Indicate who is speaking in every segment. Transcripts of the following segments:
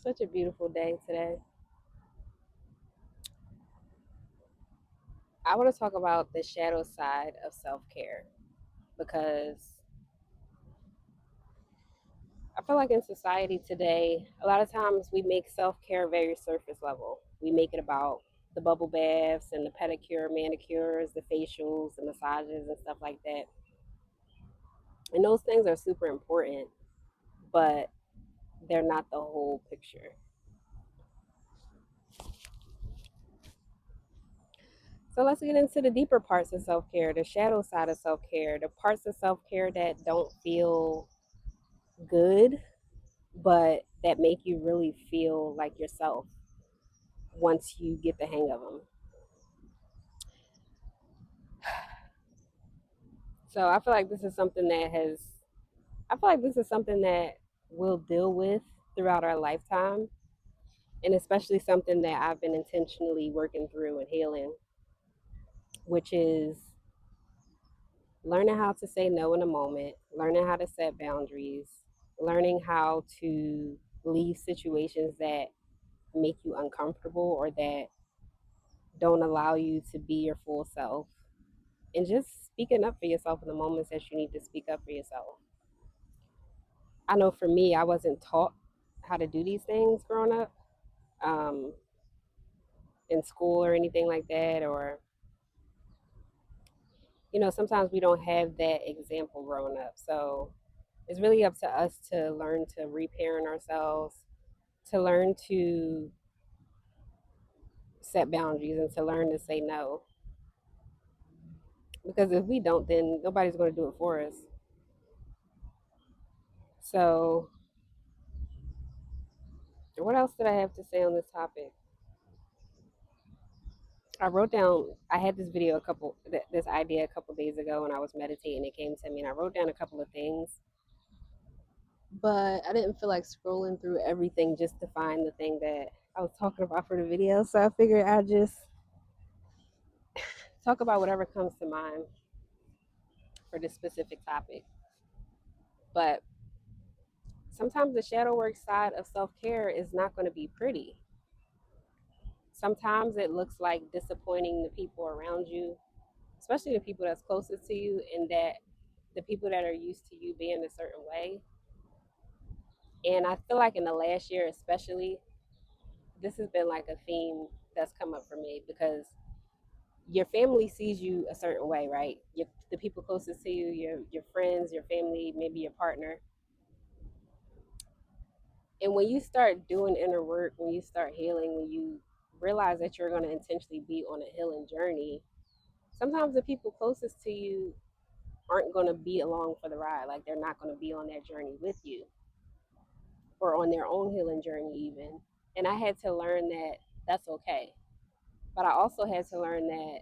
Speaker 1: Such a beautiful day today. I want to talk about the shadow side of self care because I feel like in society today, a lot of times we make self care very surface level. We make it about the bubble baths and the pedicure, manicures, the facials, the massages, and stuff like that. And those things are super important, but they're not the whole picture. So let's get into the deeper parts of self care, the shadow side of self care, the parts of self care that don't feel good but that make you really feel like yourself once you get the hang of them. So I feel like this is something that we'll deal with throughout our lifetime, and especially something that I've been intentionally working through and healing, which is learning how to say no in a moment, learning how to set boundaries, learning how to leave situations that make you uncomfortable or that don't allow you to be your full self, and just speaking up for yourself in the moments that you need to speak up for yourself. I know for me, I wasn't taught how to do these things growing up, um, in school or anything like that, or sometimes we don't have that example growing up. So it's really up to us to learn to reparent ourselves, to learn to set boundaries, and to learn to say no. Because if we don't, then nobody's going to do it for us. So, what else did I have to say on this topic? I wrote down. I had this video this idea a couple days ago when I was meditating. It came to me, and I wrote down a couple of things, but I didn't feel like scrolling through everything just to find the thing that I was talking about for the video. So I figured I'd just talk about whatever comes to mind for this specific topic. But sometimes the shadow work side of self care is not going to be pretty. Sometimes it looks like disappointing the people around you, especially the people that's closest to you, and that the people that are used to you being a certain way. And I feel like in the last year, especially, this has been like a theme that's come up for me because your family sees you a certain way, right? The people closest to you, your friends, your family, maybe your partner. And when you start doing inner work, when you start healing, when you realize that you're going to intentionally be on a healing journey, sometimes the people closest to you aren't going to be along for the ride. Like they're not going to be on that journey with you or on their own healing journey, even. And I had to learn that that's okay. But I also had to learn that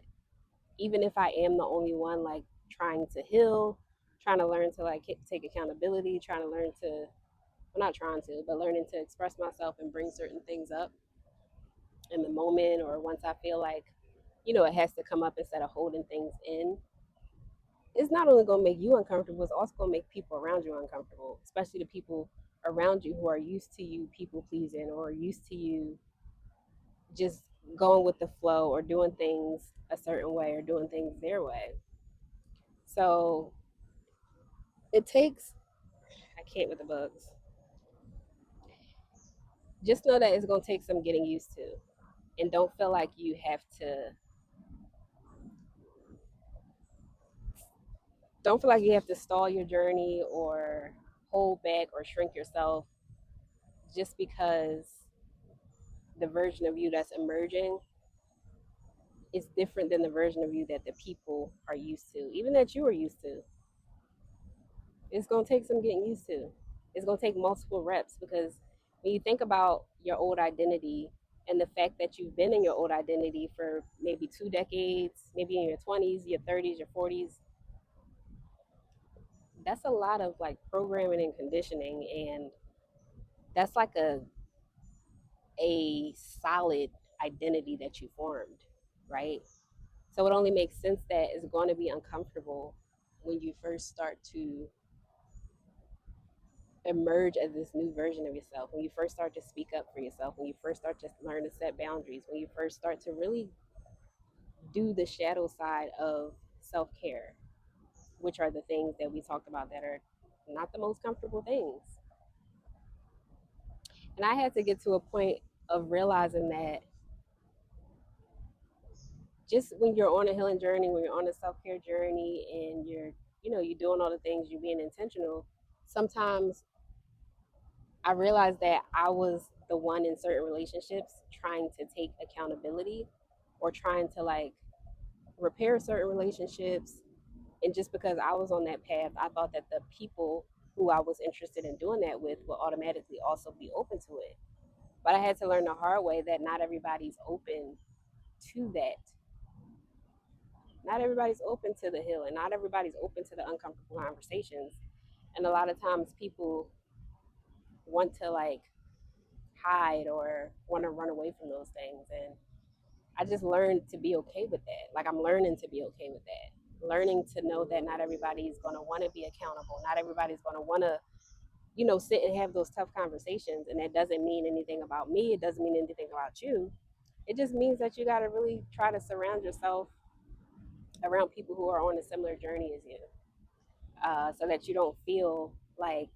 Speaker 1: even if I am the only one, like trying to heal, trying to learn to like take accountability, trying to learn to, well, not trying to, but learning to express myself and bring certain things up in the moment, or once I feel like, it has to come up instead of holding things in, it's not only going to make you uncomfortable, it's also going to make people around you uncomfortable, especially the people around you who are used to you people pleasing or used to you just going with the flow or doing things a certain way or doing things their way. So it takes, I can't with the bugs. Just know that it's going to take some getting used to. And don't feel like you have to, don't feel like you have to stall your journey or hold back or shrink yourself just because the version of you that's emerging is different than the version of you that the people are used to, even that you are used to. It's going to take some getting used to. It's going to take multiple reps because when you think about your old identity and the fact that you've been in your old identity for maybe 2 decades, maybe in your 20s, your 30s, your 40s, that's a lot of like programming and conditioning. And that's like a solid identity that you formed, right? So it only makes sense that it's going to be uncomfortable when you first start to emerge as this new version of yourself, when you first start to speak up for yourself, when you first start to learn to set boundaries, when you first start to really do the shadow side of self care, which are the things that we talked about that are not the most comfortable things. And I had to get to a point of realizing that just when you're on a healing journey, when you're on a self care journey, and you're doing all the things, you're being intentional. Sometimes I realized that I was the one in certain relationships trying to take accountability, or trying to like repair certain relationships. And just because I was on that path, I thought that the people who I was interested in doing that with would automatically also be open to it. But I had to learn the hard way that not everybody's open to that. Not everybody's open to the healing. Not everybody's open to the uncomfortable conversations. And a lot of times people want to like hide or want to run away from those things. And I just learned to be okay with that. Like, I'm learning to be okay with that. Learning to know that not everybody's going to want to be accountable. Not everybody's going to want to, sit and have those tough conversations. And that doesn't mean anything about me. It doesn't mean anything about you. It just means that you got to really try to surround yourself around people who are on a similar journey as you, so that you don't feel like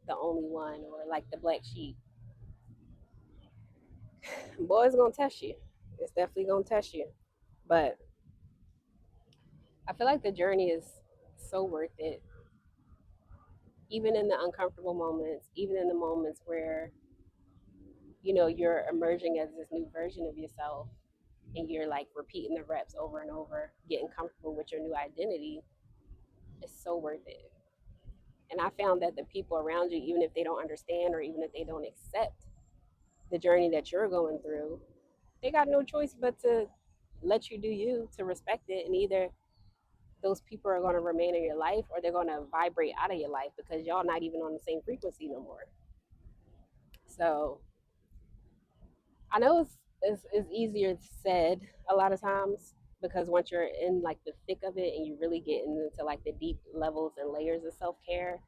Speaker 1: the only one or like the black sheep. Boy, it's gonna test you. It's definitely gonna test you. But I feel like the journey is so worth it, even in the uncomfortable moments, even in the moments where you're emerging as this new version of yourself, and you're like repeating the reps over and over, getting comfortable with your new identity. It's so worth it. And I found that the people around you, even if they don't understand or even if they don't accept the journey that you're going through, they got no choice but to let you do you, to respect it. And either those people are going to remain in your life, or they're going to vibrate out of your life, because y'all not even on the same frequency no more. So I know it's easier said a lot of times, because once you're in like the thick of it and you really get into like the deep levels and layers of self-care,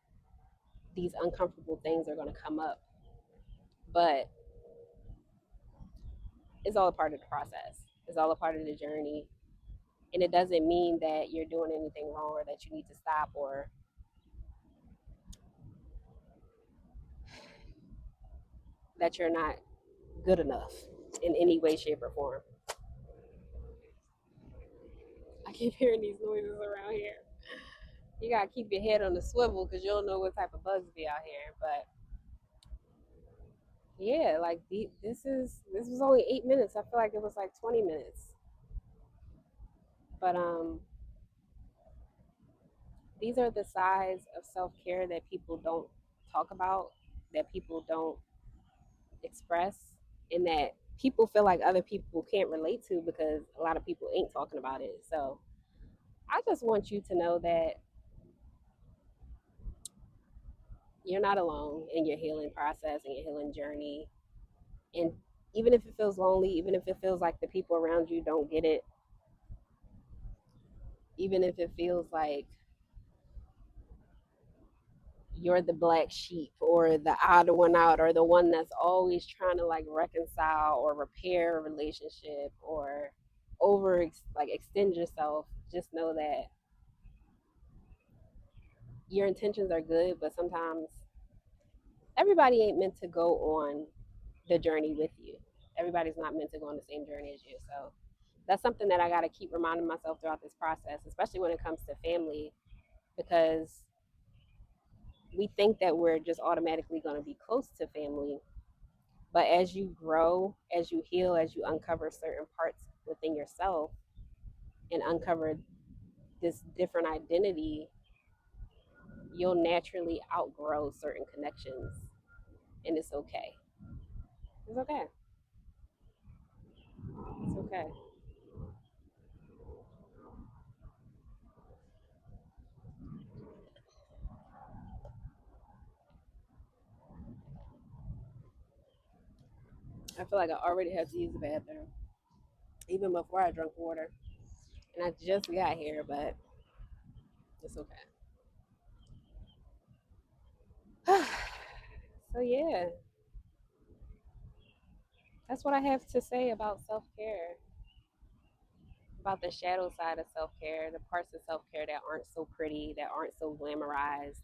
Speaker 1: these uncomfortable things are going to come up. But it's all a part of the process. It's all a part of the journey. And it doesn't mean that you're doing anything wrong, or that you need to stop, or that you're not good enough in any way, shape, or form. I keep hearing these noises around here. You gotta keep your head on the swivel, because you don't know what type of bugs be out here. But yeah, like this was only 8 minutes. I feel like it was like 20 minutes. But these are the sides of self care that people don't talk about, that people don't express, and that people feel like other people can't relate to, because a lot of people ain't talking about it. So I just want you to know that you're not alone in your healing process and your healing journey. And even if it feels lonely, even if it feels like the people around you don't get it, even if it feels like you're the black sheep, or the odd one out, or the one that's always trying to like reconcile or repair a relationship, or over like extend yourself, just know that your intentions are good, but sometimes everybody ain't meant to go on the journey with you. Everybody's not meant to go on the same journey as you. So that's something that I got to keep reminding myself throughout this process, especially when it comes to family, because we think that we're just automatically going to be close to family. But as you grow, as you heal, as you uncover certain parts within yourself and uncover this different identity, you'll naturally outgrow certain connections. And it's okay. It's okay. It's okay. I feel like I already have to use the bathroom, even before I drank water. And I just got here, but it's okay. So yeah, that's what I have to say about self-care, about the shadow side of self-care, the parts of self-care that aren't so pretty, that aren't so glamorized,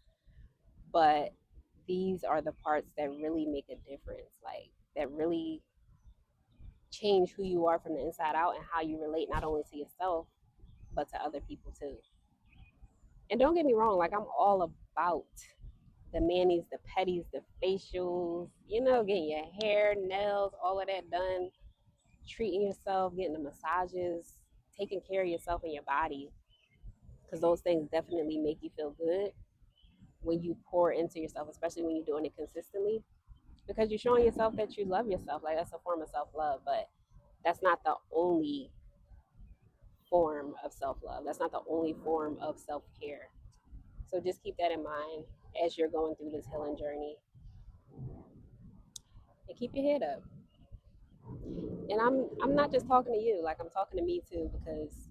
Speaker 1: but these are the parts that really make a difference, like that really change who you are from the inside out and how you relate not only to yourself but to other people too. And don't get me wrong, like I'm all about the manis, the pedis, the facials, getting your hair, nails, all of that done, treating yourself, getting the massages, taking care of yourself and your body, because those things definitely make you feel good when you pour into yourself, especially when you're doing it consistently, because you're showing yourself that you love yourself. Like that's a form of self love, but that's not the only form of self love. That's not the only form of self care. So just keep that in mind as you're going through this healing journey, and keep your head up. And I'm not just talking to you, like I'm talking to me too, because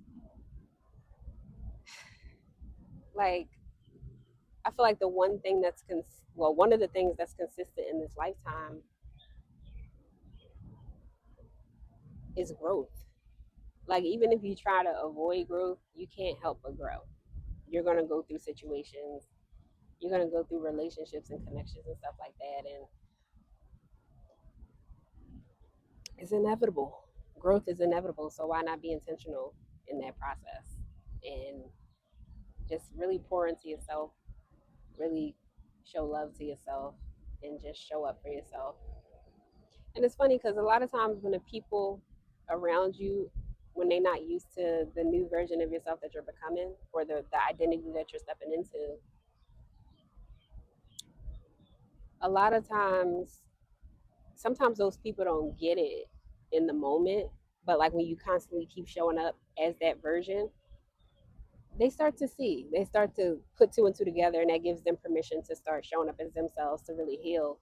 Speaker 1: like I feel like the one thing that's one of the things that's consistent in this lifetime is growth. Like even if you try to avoid growth, you can't help but grow. You're gonna go through situations, you're gonna go through relationships and connections and stuff like that, and it's inevitable. Growth is inevitable, so why not be intentional in that process and just really pour into yourself, really show love to yourself, and just show up for yourself. And it's funny because a lot of times when the people around you, when they're not used to the new version of yourself that you're becoming or the identity that you're stepping into, a lot of times, sometimes those people don't get it in the moment. But like when you constantly keep showing up as that version, they start to see, they start to put two and two together, and that gives them permission to start showing up as themselves to really heal.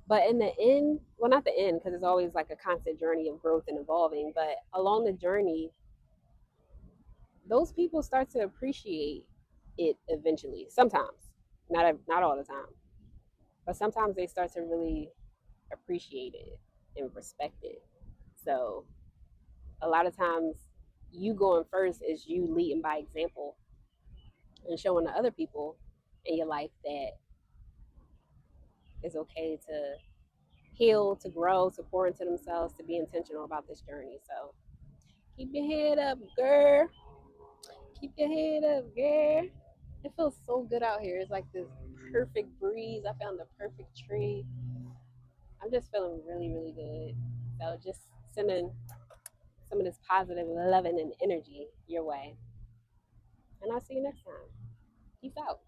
Speaker 1: But in the end, well, not the end, because it's always like a constant journey of growth and evolving, but along the journey, those people start to appreciate it eventually. Sometimes, not all the time, but sometimes they start to really appreciate it and respect it. So a lot of times, you going first is you leading by example and showing the other people in your life that it's okay to heal, to grow, to pour into themselves, to be intentional about this journey. So keep your head up, girl. Keep your head up, girl. It feels so good out here. It's like this perfect breeze. I found the perfect tree. I'm just feeling really, really good. So just sending some of this positive loving and energy your way. And I'll see you next time. Peace out.